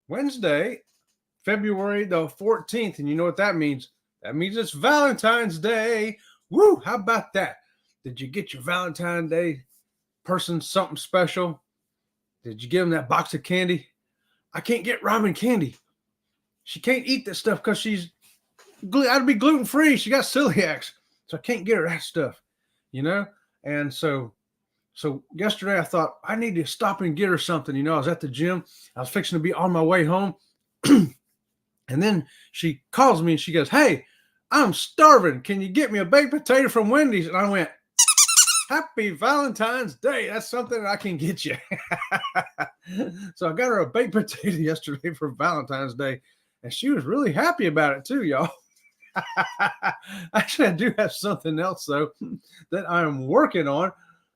Wednesday, February the 14th. And you know what that means? That means it's Valentine's Day. Woo! How about that? Did you get your Valentine's Day person something special? Did you give them that box of candy? I can't get Robin candy. She can't eat this stuff because she's got to be gluten free. She got celiacs, so I can't get her that stuff, you know. And so yesterday I thought I need to stop and get her something. You know, I was at the gym. I was fixing to be on my way home, and then she calls me and she goes, "Hey, I'm starving. Can you get me a baked potato from Wendy's?" And I went, "Happy Valentine's Day. That's something I can get you." So I got her a baked potato yesterday for Valentine's Day, and she was really happy about it too, y'all. Actually, I do have something else, though, that I'm working on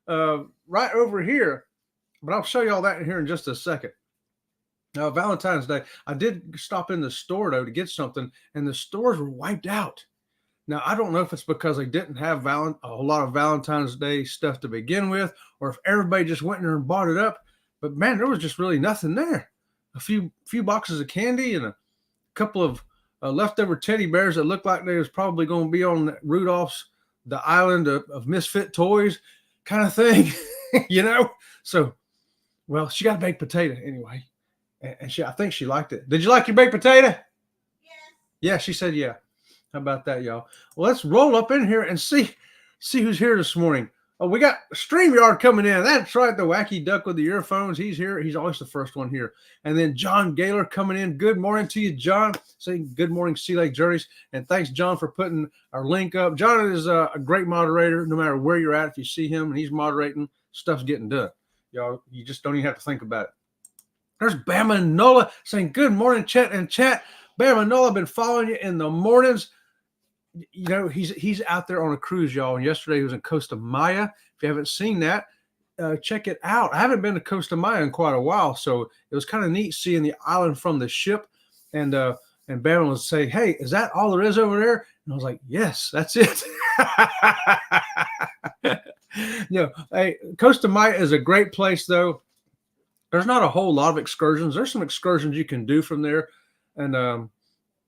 right over here, but I'll show you all that here in just a second. Valentine's Day, I did stop in the store, though, to get something, and the stores were wiped out. Now, I don't know if it's because they didn't have a whole lot of Valentine's Day stuff to begin with, or if everybody just went in there and bought it up. But, man, there was just really nothing there. A few boxes of candy and a couple of leftover teddy bears that looked like they was probably going to be on Rudolph's the island of misfit toys kind of thing, you know? So, well, she got a baked potato anyway, and I think she liked it. Did you like your baked potato? Yes. Yeah, she said yeah. How about that, y'all? Well, let's roll up in here and see who's here this morning. Oh, we got StreamYard coming in. That's right, the wacky duck with the earphones. He's here. He's always the first one here. And then John Gaylor coming in. Good morning to you, John. Saying good morning, Sea Lake Journeys. And thanks, John, for putting our link up. John is a great moderator. No matter where you're at, if you see him and he's moderating, stuff's getting done. Y'all, you just don't even have to think about it. There's Bama and Nola saying good morning, Chet and Chat. Bama and Nola, I've been following you in the mornings. You know, he's out there on a cruise, y'all. And yesterday he was in Costa Maya. If you haven't seen that, check it out. I haven't been to Costa Maya in quite a while, so it was kind of neat seeing the island from the ship. And Barron was saying, "Hey, is that all there is over there?" And I was like, "Yes, that's it." Hey, Costa Maya is a great place, though. There's not a whole lot of excursions. There's some excursions you can do from there, and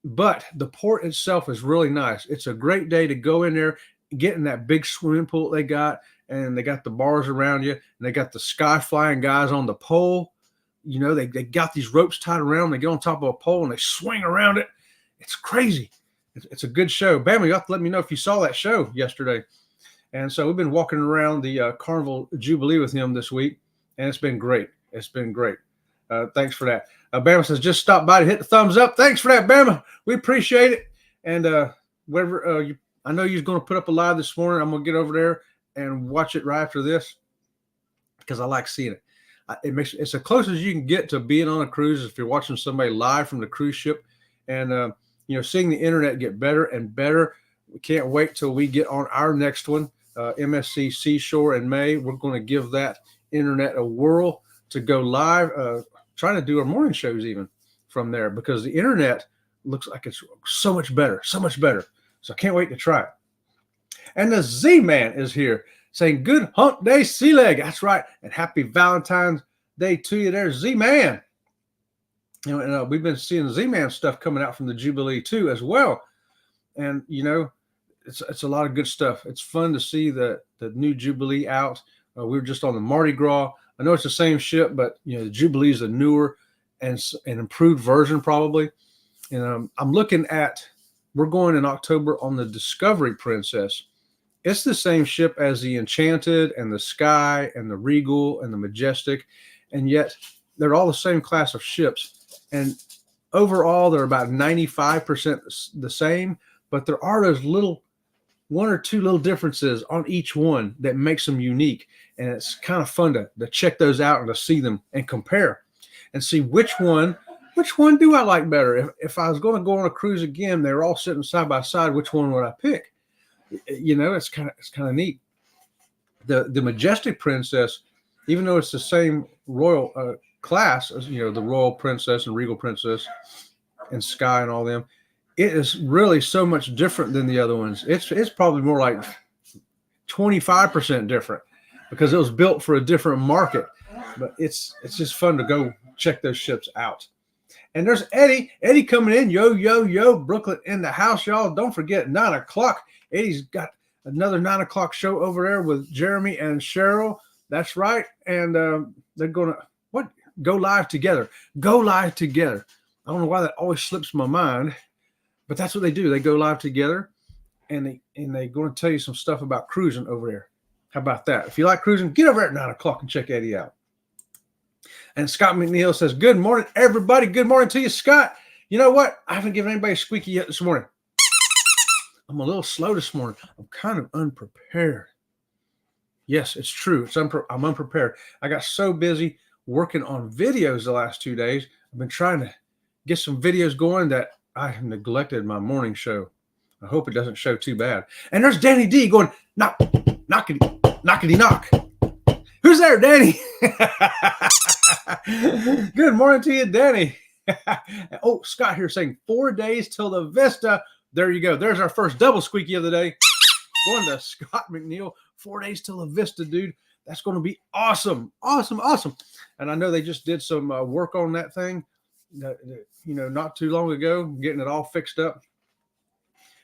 but the port itself is really nice. It's a great day to go in there, get in that big swimming pool they got, and they got the bars around you, and they got the sky flying guys on the pole. You know, they got these ropes tied around. They get on top of a pole and they swing around it. It's crazy. It's a good show. Bama, you have to let me know if you saw that show yesterday. And so we've been walking around the Carnival Jubilee with him this week, and it's been great. It's been great. Thanks for that. Bama says, just stop by to hit the thumbs up. Thanks for that, Bama. We appreciate it. And whatever, I know you're going to put up a live this morning. I'm going to get over there and watch it right after this because I like seeing it. It's the closest you can get to being on a cruise if you're watching somebody live from the cruise ship. And, seeing the internet get better and better. We can't wait till we get on our next one, MSC Seashore in May. We're going to give that internet a whirl to go live, trying to do our morning shows even from there because the internet looks like it's so much better. So I can't wait to try it. And the Z-Man is here saying, good hump day, Sea Leg. That's right. And happy Valentine's Day to you there, Z-Man. And we've been seeing Z-Man stuff coming out from the Jubilee too as well. And, it's a lot of good stuff. It's fun to see the new Jubilee out. We were just on the Mardi Gras. I know it's the same ship, but the Jubilee is a newer and an improved version probably. And I'm looking at, we're going in October on the Discovery Princess. It's the same ship as the Enchanted and the Sky and the Regal and the Majestic, and yet they're all the same class of ships. And overall, they're about 95% the same, but there are those one or two little differences on each one that makes them unique. And it's kind of fun to check those out and to see them and compare and see which one do I like better. If I was going to go on a cruise again, they were all sitting side by side, which one would I pick? It's kind of neat. The Majestic Princess, even though it's the same royal class as the Royal Princess and Regal Princess and Sky and all them, it is really so much different than the other ones. It's probably more like 25% different because it was built for a different market. But it's just fun to go check those ships out. And there's Eddie. Eddie coming in. Yo, yo, yo. Brooklyn in the house, y'all. Don't forget, 9 o'clock. Eddie's got another 9 o'clock show over there with Jeremy and Cheryl. That's right. And they're going to go live together. Go live together. I don't know why that always slips my mind, but that's what they do. They go live together, and they're going to tell you some stuff about cruising over there. How about that? If you like cruising, get over there at 9 o'clock and check Eddie out. And Scott McNeil says, good morning, everybody. Good morning to you, Scott. You know what? I haven't given anybody a squeaky yet this morning. I'm a little slow this morning. I'm kind of unprepared. Yes, it's true. I'm unprepared. I got so busy working on videos the last 2 days. I've been trying to get some videos going that I have neglected my morning show. I hope it doesn't show too bad. And there's Danny D going, knockity knock. Who's there, Danny? Good morning to you, Danny. Oh, Scott here saying 4 days till the Vista. There you go. There's our first double squeaky of the day. Going to Scott McNeil. 4 days till the Vista, dude. That's going to be awesome. Awesome, awesome. And I know they just did some work on that thing, not too long ago, getting it all fixed up.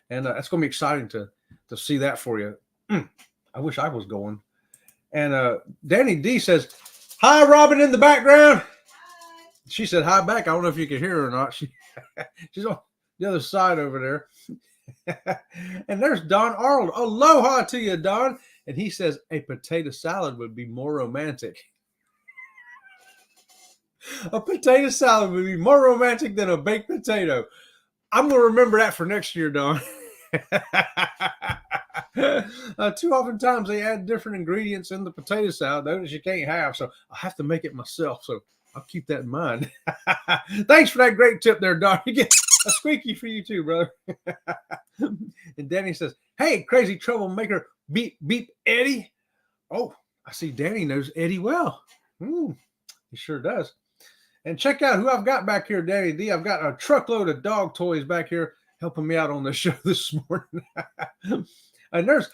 And that's going to be exciting to see that for you. I wish I was going. And Danny D says, hi, Robin in the background. Hi. She said hi back. I don't know if you can hear her or not. She's on the other side over there. And there's Don Arnold. Aloha to you, Don. And he says a potato salad would be more romantic. A potato salad would be more romantic than a baked potato. I'm going to remember that for next year, Don. Too often times they add different ingredients in the potato salad that you can't have, so I have to make it myself. So I'll keep that in mind. Thanks for that great tip there, Don. You get a squeaky for you too, brother. And Danny says, hey, crazy troublemaker, beep, beep, Eddie. Oh, I see Danny knows Eddie well. He sure does. And check out who I've got back here, Danny D. I've got a truckload of dog toys back here helping me out on the show this morning. And there's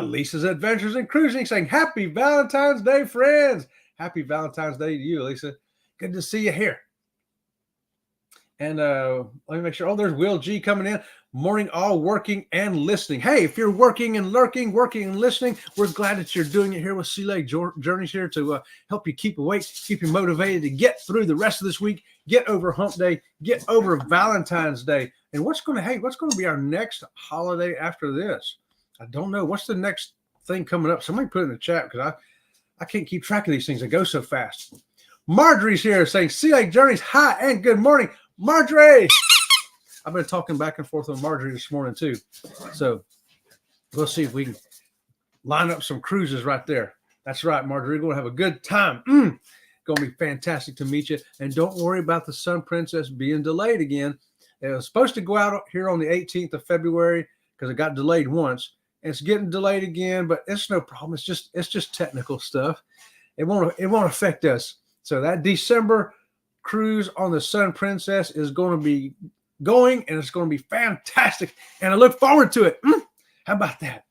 Lisa's Adventures in Cruising saying, happy Valentine's Day, friends. Happy Valentine's Day to you, Lisa. Good to see you here. And let me make sure. Oh, there's Will G coming in. Morning all, working and listening. Hey, if you're working and lurking, working and listening, we're glad that you're doing it here with Sea Lake Journeys here to help you keep awake, keep you motivated to get through the rest of this week, get over Hump Day, get over Valentine's Day. And what's going to be our next holiday after this? I don't know. What's the next thing coming up? Somebody put it in the chat because I can't keep track of these things. They go so fast. Marjorie's here saying, Sea Lake Journeys, hi and good morning. Marjorie! I've been talking back and forth with Marjorie this morning too. So we'll see if we can line up some cruises right there. That's right, Marjorie. We're going to have a good time. Going to be fantastic to meet you. And don't worry about the Sun Princess being delayed again. It was supposed to go out here on the 18th of February because it got delayed once. And it's getting delayed again, but it's no problem. It's just technical stuff. It won't affect us. So that December cruise on the Sun Princess is going to be going, and it's going to be fantastic. And I look forward to it. How about that?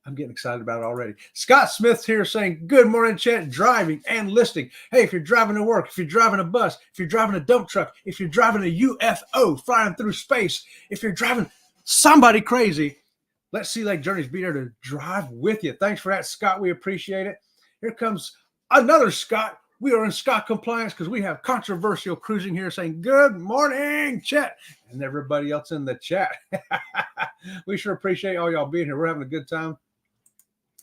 I'm getting excited about it already. Scott Smith's here saying, good morning, Chet, driving and listening. Hey, if you're driving to work, if you're driving a bus, if you're driving a dump truck, if you're driving a UFO flying through space, if you're driving somebody crazy, let Sea Lake Journeys be there to drive with you. Thanks for that, Scott. We appreciate it. Here comes another Scott. We are in Scott compliance because we have controversial cruising here saying, good morning, Chet, and everybody else in the chat. We sure appreciate all y'all being here. We're having a good time.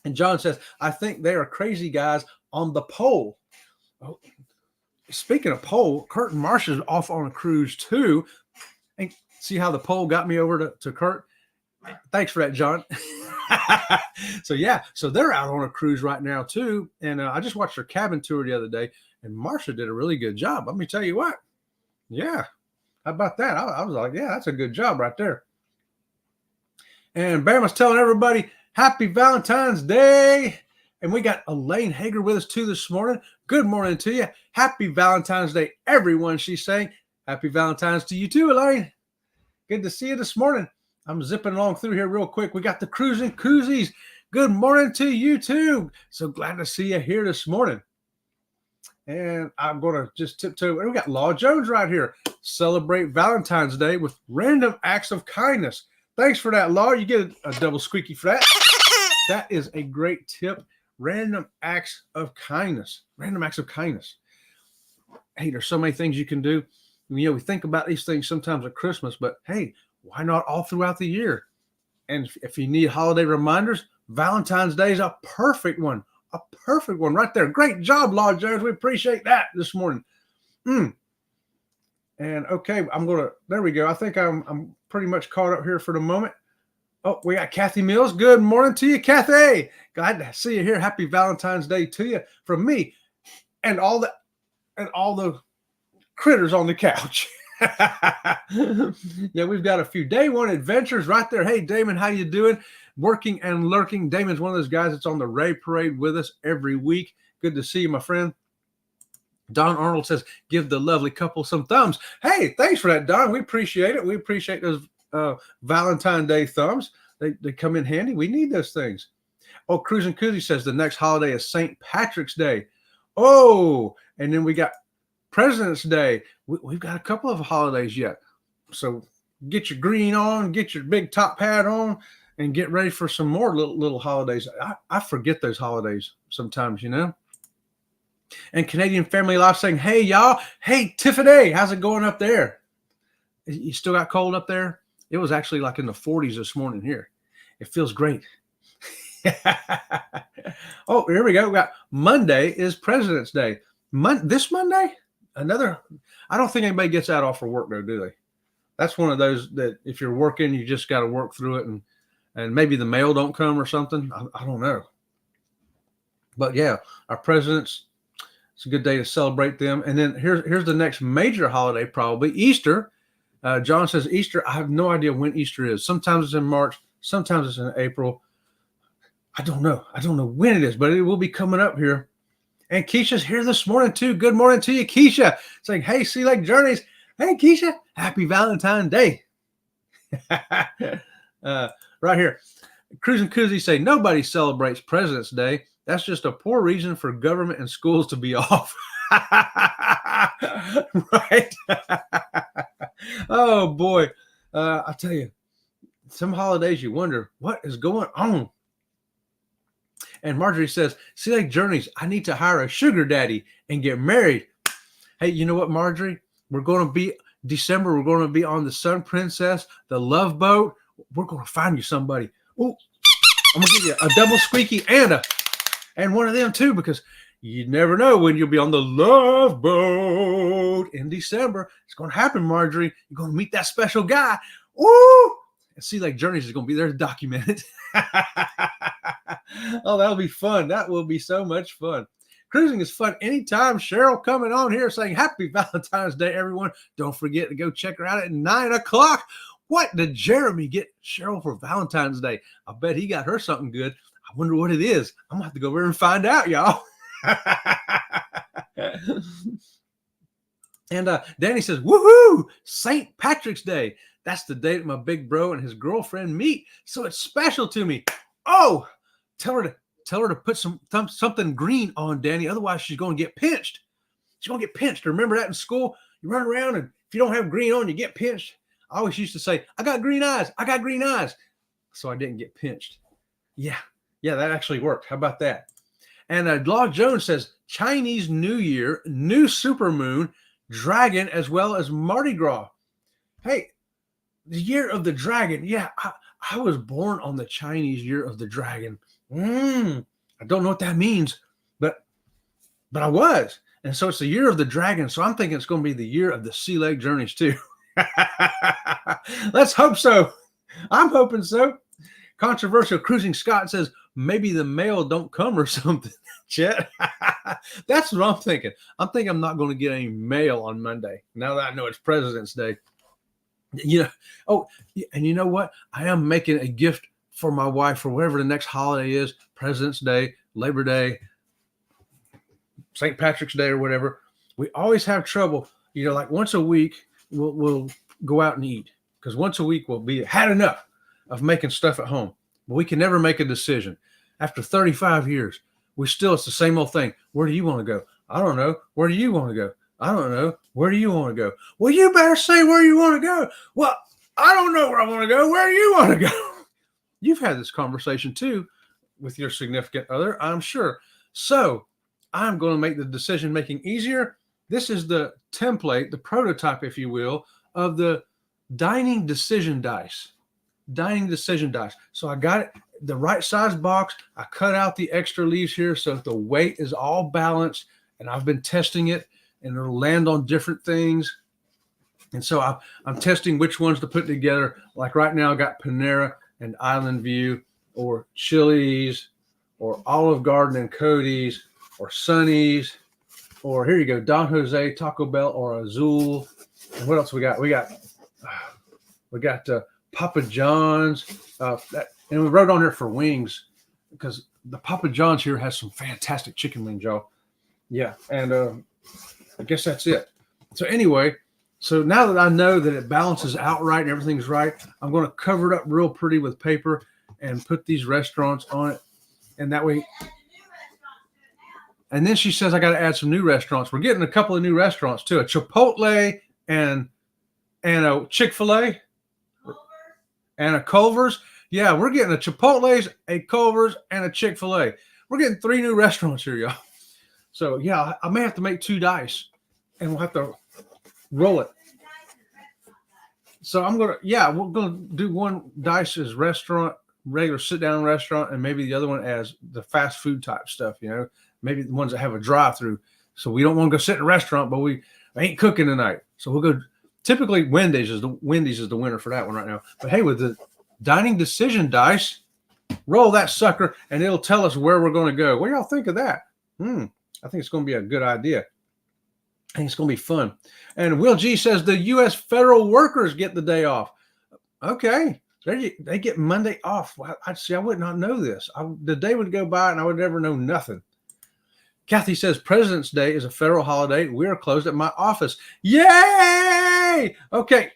And John says, I think they are crazy guys on the pole. Oh, speaking of pole, Kurt and Marcia's off on a cruise too. And see how the pole got me over to Kurt? Thanks for that, John. So they're out on a cruise right now too. And I just watched their cabin tour the other day, and Marcia did a really good job. Let me tell you what. Yeah. How about that? I was like, yeah, that's a good job right there. And Bama's telling everybody, happy Valentine's Day. And we got Elaine Hager with us too this morning. Good morning to you. Happy Valentine's Day, everyone, she's saying. Happy Valentine's to you too, Elaine. Good to see you this morning. I'm zipping along through here real quick. We got the cruising koozies. Good morning to you too. So glad to see you here this morning. And I'm going to just tiptoe. We got Law Jones right here. celebrate Valentine's Day with random acts of kindness. Thanks for that, Law. You get a double squeaky for that. That is a great tip. Random acts of kindness. Random acts of kindness. Hey, there's so many things you can do. We think about these things sometimes at Christmas, but hey, why not all throughout the year? And if you need holiday reminders, Valentine's Day is a perfect one. A perfect one right there. Great job, Law Jones. We appreciate that this morning. And okay, there we go. I think I'm pretty much caught up here for the moment. Oh, we got Kathy Mills. Good morning to you, Kathy. Glad to see you here. Happy Valentine's Day to you from me and all the critters on the couch. Yeah, we've got a few day one adventures right there. Hey, Damon, how you doing? Working and lurking. Damon's one of those guys that's on the Ray Parade with us every week. Good to see you, my friend. Don Arnold says, give the lovely couple some thumbs. Hey, thanks for that, Don. We appreciate it. We appreciate those Valentine's Day thumbs. They come in handy. We need those things. Oh, Cruising Koozie says the next holiday is St. Patrick's Day. Oh, and then we got President's Day. We've got a couple of holidays yet. So get your green on, get your big top hat on, and get ready for some more little holidays. I forget those holidays sometimes, And Canadian Family Life saying, hey, y'all. Hey, Tiffany, how's it going up there? You still got cold up there? It was actually like in the 40s this morning here. It feels great. Oh, here we go. We got Monday is President's Day. This Monday? I don't think anybody gets out off for work, though, do they? That's one of those that if you're working, you just got to work through it, and maybe the mail don't come or something. I don't know. But yeah, our presidents, it's a good day to celebrate them. And then here's the next major holiday, probably Easter. John says Easter. I have no idea when Easter is. Sometimes it's in March. Sometimes it's in April. I don't know. I don't know when it is, but it will be coming up here. And Keisha's here this morning, too. Good morning to you, Keisha. Saying, hey, Sea Lake Journeys. Hey, Keisha. Happy Valentine's Day. Right here. Cruising Koozie say, nobody celebrates President's Day. That's just a poor reason for government and schools to be off. Right? Oh, boy. I'll tell you, some holidays you wonder, what is going on? And Marjorie says, Sea Lake Journeys, I need to hire a sugar daddy and get married. Hey, you know what, Marjorie? We're going to be December. We're going to be on the Sun Princess, the Love Boat. We're going to find you somebody. Oh, I'm going to give you a double squeaky and one of them too, because you never know when you'll be on the Love Boat in December. It's going to happen, Marjorie. You're going to meet that special guy. Woo! And Sea Lake Journeys is going to be there to document it. Oh, that'll be fun. That will be so much fun. Cruising is fun anytime. Cheryl coming on here saying happy Valentine's Day, everyone. Don't forget to go check her out at 9 o'clock. What did Jeremy get Cheryl for Valentine's Day? I bet he got her something good. I wonder what it is. I'm going to have to go over and find out, y'all. And Danny says, woohoo, St. Patrick's Day. That's the day that my big bro and his girlfriend meet. So it's special to me. Oh, tell her to put something green on, Danny. Otherwise, she's going to get pinched. She's going to get pinched. Remember that in school? You run around, and if you don't have green on, you get pinched. I always used to say, I got green eyes. I got green eyes. So I didn't get pinched. Yeah, that actually worked. How about that? And Law Jones says, Chinese New Year, new supermoon, dragon, as well as Mardi Gras. Hey, the year of the dragon. Yeah, I was born on the Chinese year of the dragon. I don't know what that means, but I was. And so it's the year of the dragon. So I'm thinking it's going to be the year of the Sea Lake Journeys too. Let's hope so. I'm hoping so. Controversial Cruising Scott says, maybe the mail don't come or something, Chet. That's what I'm thinking. I'm thinking I'm not going to get any mail on Monday, now that I know it's President's Day. Oh, and you know what? I am making a gift for my wife for whatever the next holiday is, President's Day, Labor Day, St. Patrick's Day, or whatever. We always have trouble, like once a week, we'll go out and eat, because once a week we'll be had enough of making stuff at home. But we can never make a decision. After 35 years, it's the same old thing. Where do you want to go? I don't know. Where do you want to go? I don't know. Where do you want to go? Well, you better say where you want to go. Well, I don't know where I want to go. Where do you want to go? You've had this conversation too with your significant other, I'm sure. So I'm going to make the decision making easier. This is the template, the prototype, if you will, of the dining decision dice. Dining decision dice. So I got it, the right size box. I cut out the extra leaves here so the weight is all balanced, and I've been testing it, and it'll land on different things. And so I'm testing which ones to put together. Like right now, I got Panera and Island View, or Chili's, or Olive Garden and Cody's, or Sonny's, or here you go, Don Jose, Taco Bell, or Azul. And what else we got? We got Papa John's, and we wrote on there for wings because the Papa John's here has some fantastic chicken wings, y'all. Yeah, and I guess that's it. So anyway, so now that I know that it balances out right and everything's right, I'm going to cover it up real pretty with paper and put these restaurants on it, and that way. And then she says I got to add some new restaurants. We're getting a couple of new restaurants too, a Chipotle and a Chick-fil-A. And a Culver's. Yeah, we're getting a Chipotle's, a Culver's, and a Chick-fil-A. We're getting 3 new restaurants here, y'all. So, yeah, I may have to make 2 dice, and we'll have to roll it. So we're going to do one dice as restaurant, regular sit-down restaurant, and maybe the other one as the fast food type stuff, maybe the ones that have a drive-through. So we don't want to go sit in a restaurant, but we ain't cooking tonight. So we'll go. Typically, Wendy's is the winner for that one right now. But hey, with the dining decision dice, roll that sucker, and it'll tell us where we're going to go. What do y'all think of that? I think it's going to be a good idea. I think it's going to be fun. And Will G says the U.S. federal workers get the day off. Okay, they get Monday off. I would not know this. The day would go by, and I would never know nothing. Kathy says President's Day is a federal holiday. We are closed at my office. Yay! Okay,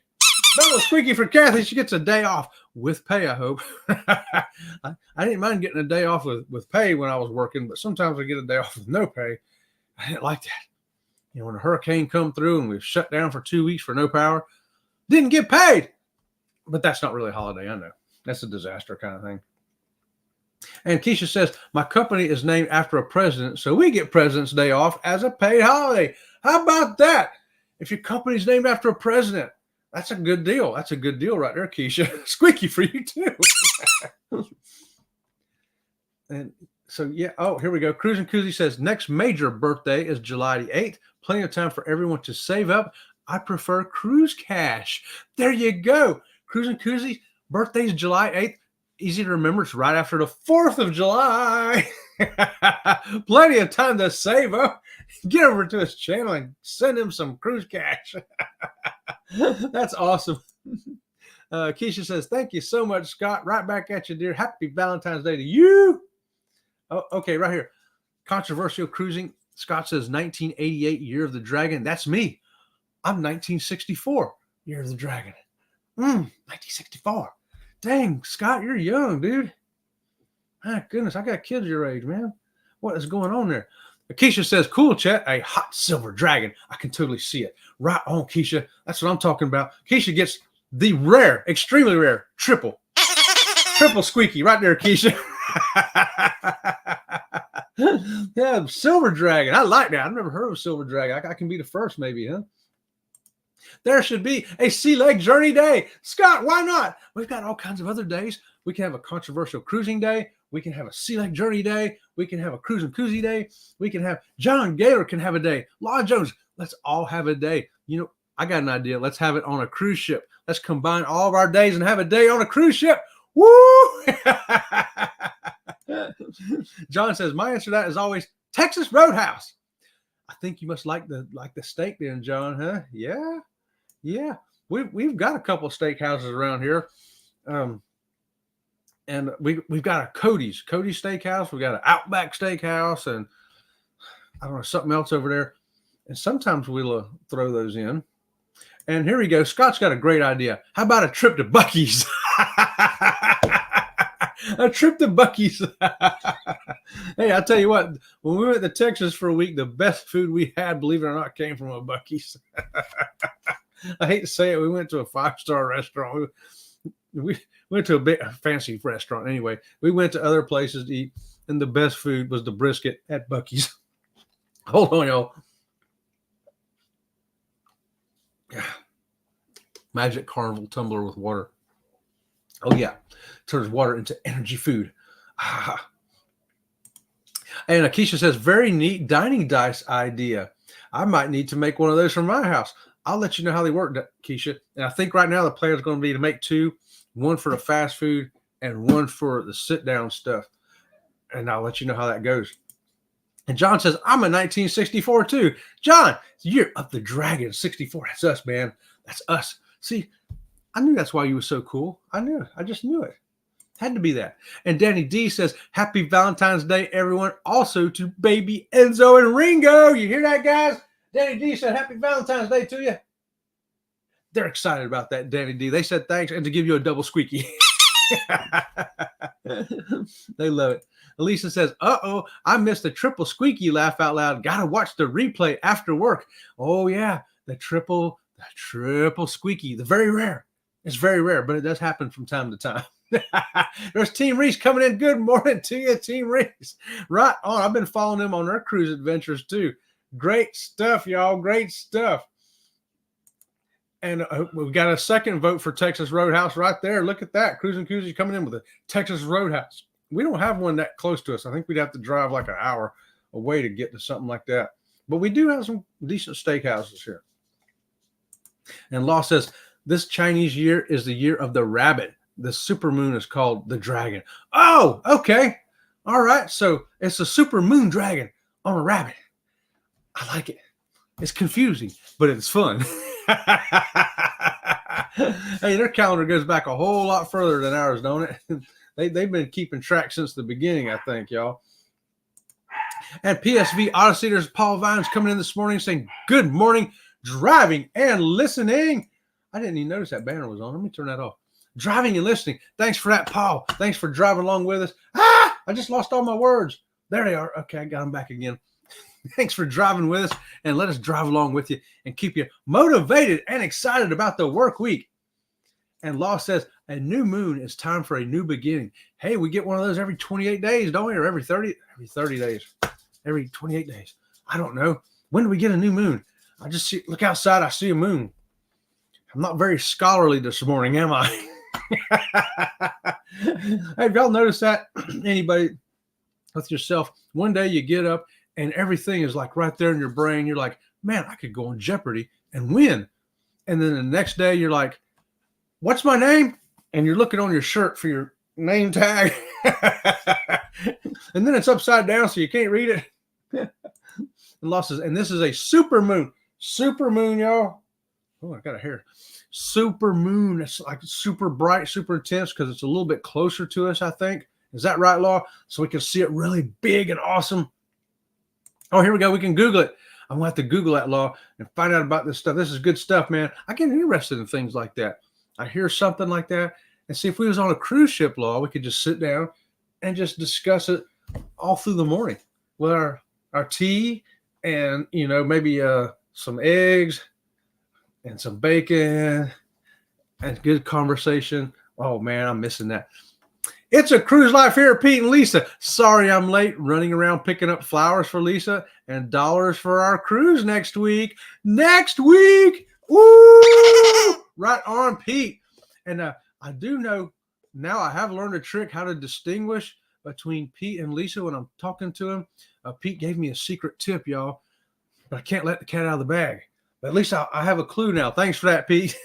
that was squeaky for Kathy. She gets a day off with pay, I hope. I didn't mind getting a day off with pay when I was working, but sometimes I get a day off with no pay. I didn't like that. When a hurricane come through and we've shut down for 2 weeks for no power, didn't get paid. But that's not really a holiday, I know. That's a disaster kind of thing. And Keisha says, my company is named after a president, so we get President's Day off as a paid holiday. How about that? If your company's named after a president, that's a good deal. That's a good deal right there, Keisha. Squeaky for you, too. And so, yeah. Oh, here we go. Cruising Koozie says, next major birthday is July the 8th. Plenty of time for everyone to save up. I prefer cruise cash. There you go. Cruising Koozie, birthday's July 8th. Easy to remember. It's right after the 4th of July. Plenty of time to save up. Get over to his channel and send him some cruise cash. That's awesome. Keisha says, thank you so much, Scott. Right back at you, dear. Happy Valentine's Day to you. Oh, okay, right here. Controversial cruising. Scott says 1988, Year of the Dragon. That's me. I'm 1964, Year of the Dragon. 1964. Dang, Scott, you're young, dude. My goodness, I got kids your age, man. What is going on there? Keisha says, cool, Chet, a hot silver dragon. I can totally see it. Right on, Keisha. That's what I'm talking about. Keisha gets the rare, extremely rare, triple squeaky right there, Keisha. Yeah, silver dragon. I like that. I've never heard of a silver dragon. I can be the first, maybe, huh? There should be a sea leg journey day. Scott, why not? We've got all kinds of other days. We can have a controversial cruising day. We can have a sea leg journey day. We can have a cruising koozie day. We can have John Gaylor can have a day. Law Jones, let's all have a day. I got an idea. Let's have it on a cruise ship. Let's combine all of our days and have a day on a cruise ship. Woo! John says, my answer to that is always Texas Roadhouse. I think you must like the steak then, John, huh? Yeah. Yeah. We've got a couple of steakhouses around here. And we've got a Cody's Steakhouse. We've got an Outback Steakhouse, and I don't know, something else over there. And sometimes we'll throw those in. And here we go. Scott's got a great idea. How about a trip to Buc-ee's? A trip to Buc-ee's. Hey, I'll tell you what, when we went to Texas for a week, the best food we had, believe it or not, came from a Buc-ee's. I hate to say it, we went to a 5-star restaurant. We went to a big fancy restaurant anyway. We went to other places to eat, and the best food was the brisket at Buc-ee's. Hold on, y'all. Magic Carnival tumbler with water. Oh, yeah. Turns water into energy food. Ah. And Akeisha says, very neat dining dice idea. I might need to make one of those for my house. I'll let you know how they work, Keisha. And I think right now the plan is going to be to make 2, one for the fast food and one for the sit-down stuff. And I'll let you know how that goes. And John says, I'm a 1964 too. John, you're up the dragon 64. That's us, man. That's us. See, I knew that's why you were so cool. I knew it. I just knew it. Had to be that. And Danny D says, happy Valentine's Day, everyone. Also to baby Enzo and Ringo. You hear that, guys? Danny D said, happy Valentine's Day to you. They're excited about that, Danny D. They said thanks and to give you a double squeaky. They love it. Elisa says, uh-oh, I missed the triple squeaky laugh out loud. Gotta watch the replay after work. Oh, yeah, the triple squeaky. The very rare. It's very rare, but it does happen from time to time. There's Team Reese coming in. Good morning to you, Team Reese. Right on. I've been following them on their cruise adventures, too. Great stuff, y'all. Great stuff. And we've got a second vote for Texas Roadhouse right there. Look at that. Cruising Koozie coming in with a Texas Roadhouse. We don't have one that close to us. I think we'd have to drive like an hour away to get to something like that. But we do have some decent steakhouses here. And Law says, this Chinese year is the year of the rabbit. The supermoon is called the dragon. Oh, okay. All right. So it's a super moon dragon on a rabbit. I like it. It's confusing, but it's fun. Hey, their calendar goes back a whole lot further than ours, don't it? They've been keeping track since the beginning, I think, y'all. And PSV Odyssey, there's Paul Vines coming in this morning saying, good morning, driving and listening. I didn't even notice that banner was on. Let me turn that off. Driving and listening. Thanks for that, Paul. Thanks for driving along with us. I just lost all my words. There they are. Okay, I got them back again. Thanks for driving with us, and let us drive along with you and keep you motivated and excited about the work week. And Law says, a new moon is time for a new beginning. Hey, we get one of those every 28 days, don't we? Or every 30? Every 30 days. Every 28 days. I don't know. When do we get a new moon? I just look outside. I see a moon. I'm not very scholarly this morning, am I? Hey, have y'all noticed that? Anybody with yourself? One day you get up and everything is like right there in your brain. You're like, man, I could go on Jeopardy and win. And then the next day you're like, what's my name? And you're looking on your shirt for your name tag. And then it's upside down so you can't read it. And losses. And this is a super moon. Super moon, y'all. Oh, I got a hair. Super moon. It's like super bright, super intense because it's a little bit closer to us, I think. Is that right, Law? So we can see it really big and awesome. Oh, here we go. We can Google it. I'm going to have to Google that, Law, and find out about this stuff. This is good stuff, man. I get interested in things like that. I hear something like that. And see, if we was on a cruise ship, Law, we could just sit down and just discuss it all through the morning with our tea and, you know, maybe some eggs and some bacon and good conversation. Oh, man, I'm missing that. It's a cruise life here, Pete and Lisa. Sorry I'm late, running around picking up flowers for Lisa and dollars for our cruise next week. Next week! Woo! Right on, Pete. And I do know now I have learned a trick how to distinguish between Pete and Lisa when I'm talking to them. Pete gave me a secret tip, y'all, but I can't let the cat out of the bag. But at least I have a clue now. Thanks for that, Pete.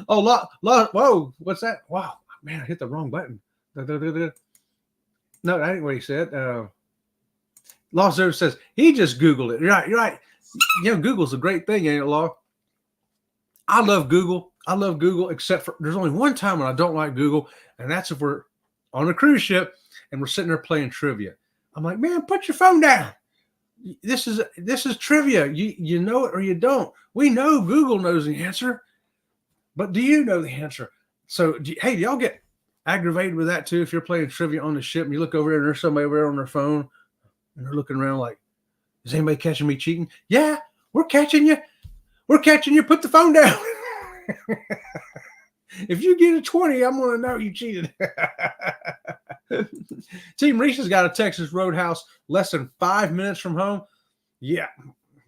Oh, whoa, what's that? Wow, man, I hit the wrong button. No, that ain't what he said. Law Service says he just Googled it. You're right. You know, Google's a great thing, ain't it, Law? I love Google. Except for there's only one time when I don't like Google, and that's if we're on a cruise ship and we're sitting there playing trivia. I'm like, man, put your phone down. This is trivia. You know it or you don't. We know Google knows the answer, but do you know the answer? So, hey, do y'all get aggravated with that too. If you're playing trivia on the ship and you look over there and there's somebody over there on their phone and they're looking around like, is anybody catching me cheating? Yeah, we're catching you. We're catching you. Put the phone down. If you get a 20, I'm going to know you cheated. Team Reese has got a Texas Roadhouse less than 5 minutes from home. Yeah,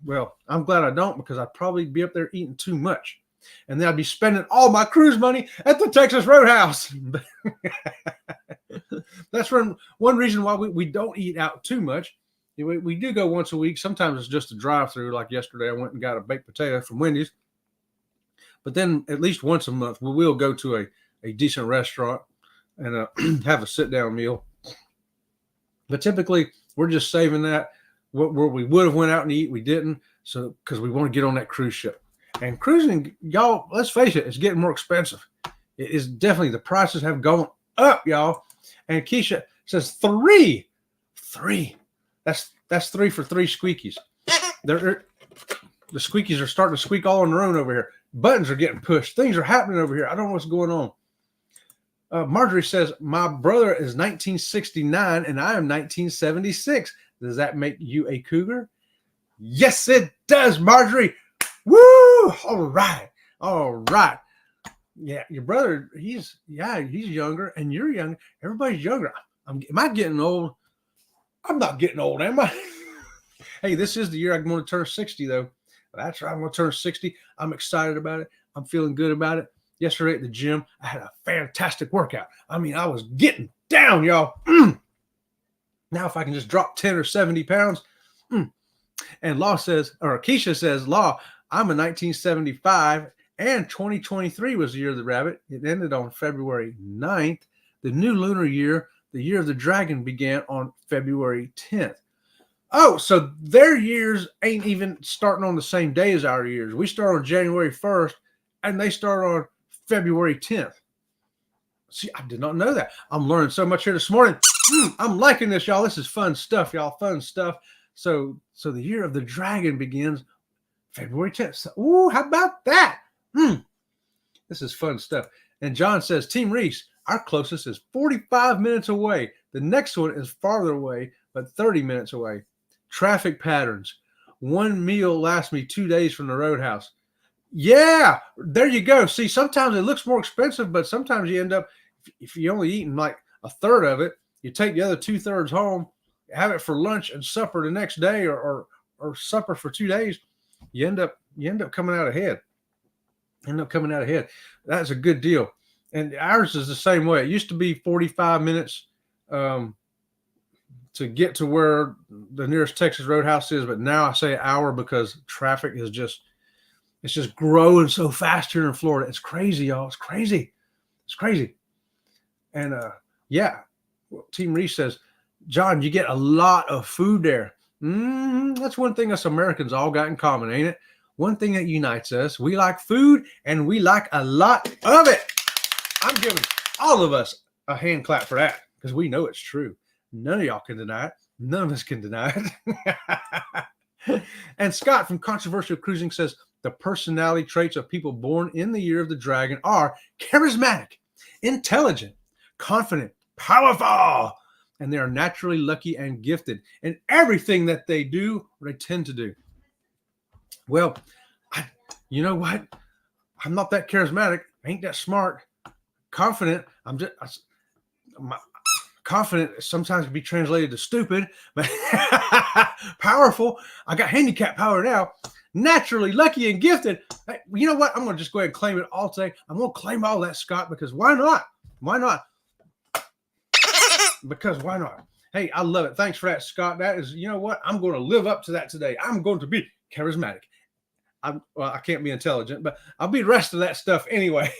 well, I'm glad I don't, because I'd probably be up there eating too much. And then I'd be spending all my cruise money at the Texas Roadhouse. That's one reason why we don't eat out too much. We do go once a week. Sometimes it's just a drive-through. Like yesterday, I went and got a baked potato from Wendy's. But then at least once a month, we will go to a decent restaurant and have a sit-down meal. But typically, we're just saving that. Where we would have went out and eat, we didn't. So because we want to get on that cruise ship. And cruising, y'all, let's face it, it's getting more expensive. It is definitely, the prices have gone up, y'all. And Keisha says three. That's 3 for 3 squeakies. The squeakies are starting to squeak all on their own over here. Buttons are getting pushed. Things are happening over here. I don't know what's going on. Marjorie says, my brother is 1969 and I am 1976. Does that make you a cougar? Yes, it does, Marjorie. Woo! All right. Yeah, your brother, he's younger and you're younger. Everybody's younger. Am I getting old? I'm not getting old, am I? Hey, this is the year I'm going to turn 60, though. That's right. I'm going to turn 60. I'm excited about it. I'm feeling good about it. Yesterday at the gym, I had a fantastic workout. I mean, I was getting down, y'all. Now, if I can just drop 10 or 70 pounds. And Keisha says, Law, I'm a 1975 and 2023 was the year of the rabbit. It ended on February 9th. The new lunar year, the year of the dragon, began on February 10th. Oh, so their years ain't even starting on the same day as our years. We start on January 1st and they start on February 10th. See, I did not know that. I'm learning so much here this morning. I'm liking this, y'all. This is fun stuff, y'all. Fun stuff. So the year of the dragon begins February 10th. So, ooh, how about that? This is fun stuff. And John says, Team Reese, our closest is 45 minutes away. The next one is farther away, but 30 minutes away. Traffic patterns. One meal lasts me 2 days from the Roadhouse. Yeah, there you go. See, sometimes it looks more expensive, but sometimes you end up, if you're only eating like a third of it, you take the other 2/3 home, have it for lunch and supper the next day, or supper for 2 days. You end up coming out ahead. That's a good deal. And ours is the same way. It used to be 45 minutes to get to where the nearest Texas Roadhouse is, but now I say an hour because traffic is just growing so fast here in Florida. It's crazy, y'all. It's crazy. And Team Reese says, John, you get a lot of food there. That's one thing us Americans all got in common, ain't it? One thing that unites us, we like food and we like a lot of it. I'm giving all of us a hand clap for that because we know it's true. None of y'all can deny it. None of us can deny it. And Scott from Controversial Cruising says, the personality traits of people born in the year of the dragon are charismatic, intelligent, confident, powerful, and they are naturally lucky and gifted in everything that they do or they tend to do. Well, you know what? I'm not that charismatic. I ain't that smart. Confident. Confident sometimes can be translated to stupid, but powerful. I got handicap power now. Naturally lucky and gifted. Hey, you know what? I'm going to just go ahead and claim it all today. I'm going to claim all that, Scott, because why not? Because why not? Hey, I love it. Thanks for that, Scott. That is, you know what? I'm going to live up to that today. I'm going to be charismatic. I can't be intelligent, but I'll be the rest of that stuff anyway.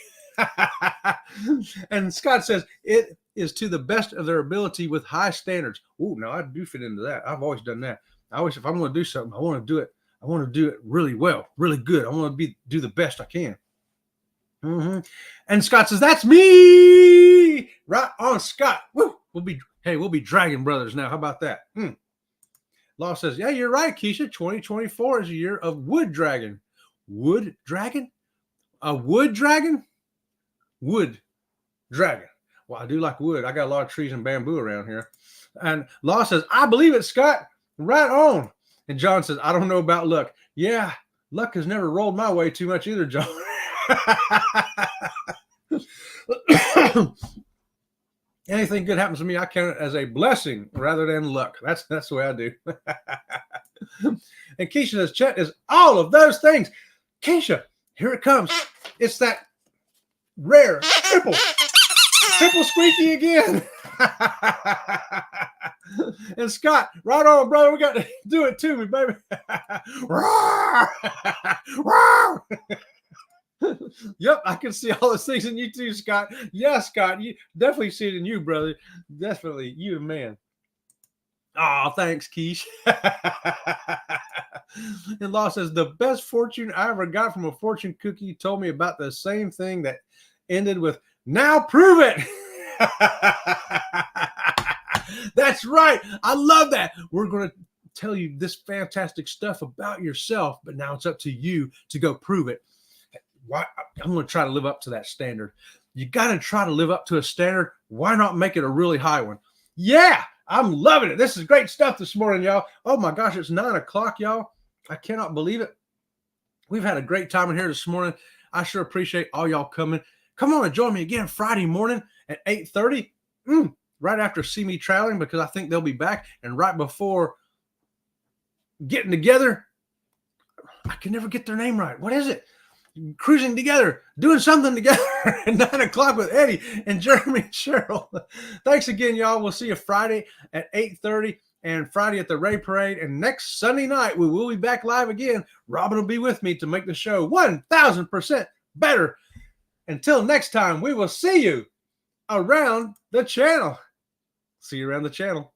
And Scott says, it is to the best of their ability with high standards. Oh, no, I do fit into that. I've always done that. If I'm going to do something, I want to do it. I want to do it really well, really good. I want to do the best I can. And Scott says, that's me. Right on, Scott. Woo. We'll be dragon brothers now. How about that? Law says, yeah, you're right, Keisha. 2024 is a year of wood dragon. Wood dragon? A wood dragon? Wood dragon. Well, I do like wood. I got a lot of trees and bamboo around here. And Law says, I believe it, Scott. Right on. And John says, I don't know about luck. Yeah, luck has never rolled my way too much either, John. Anything good happens to me, I count it as a blessing rather than luck. That's the way I do. And Keisha says, Chet is all of those things. Keisha, here it comes. It's that rare triple squeaky again. And Scott, right on, brother. We got to do it to me, baby. Yep, I can see all those things in you too, Scott. Yeah, Scott, you definitely see it in you, brother. Definitely, you the man. Oh, thanks, Keish. And Law says, the best fortune I ever got from a fortune cookie told me about the same thing that ended with, now prove it. That's right. I love that. We're going to tell you this fantastic stuff about yourself, but now it's up to you to go prove it. I'm going to try to live up to that standard. You got to try to live up to a standard. Why not make it a really high one? Yeah, I'm loving it. This is great stuff this morning, y'all. Oh my gosh, it's 9 o'clock, y'all. I cannot believe it. We've had a great time in here this morning. I sure appreciate all y'all coming. Come on and join me again Friday morning at 8:30, right after See Me Traveling, because I think they'll be back. And right before Getting Together, I can never get their name right. What is it? Cruising Together, doing something together at 9 o'clock with Eddie and Jeremy and Cheryl. Thanks again, y'all. We'll see you Friday at 8:30 and Friday at the Ray Parade. And next Sunday night, we will be back live again. Robin will be with me to make the show 1,000% better. Until next time, we will see you around the channel. See you around the channel.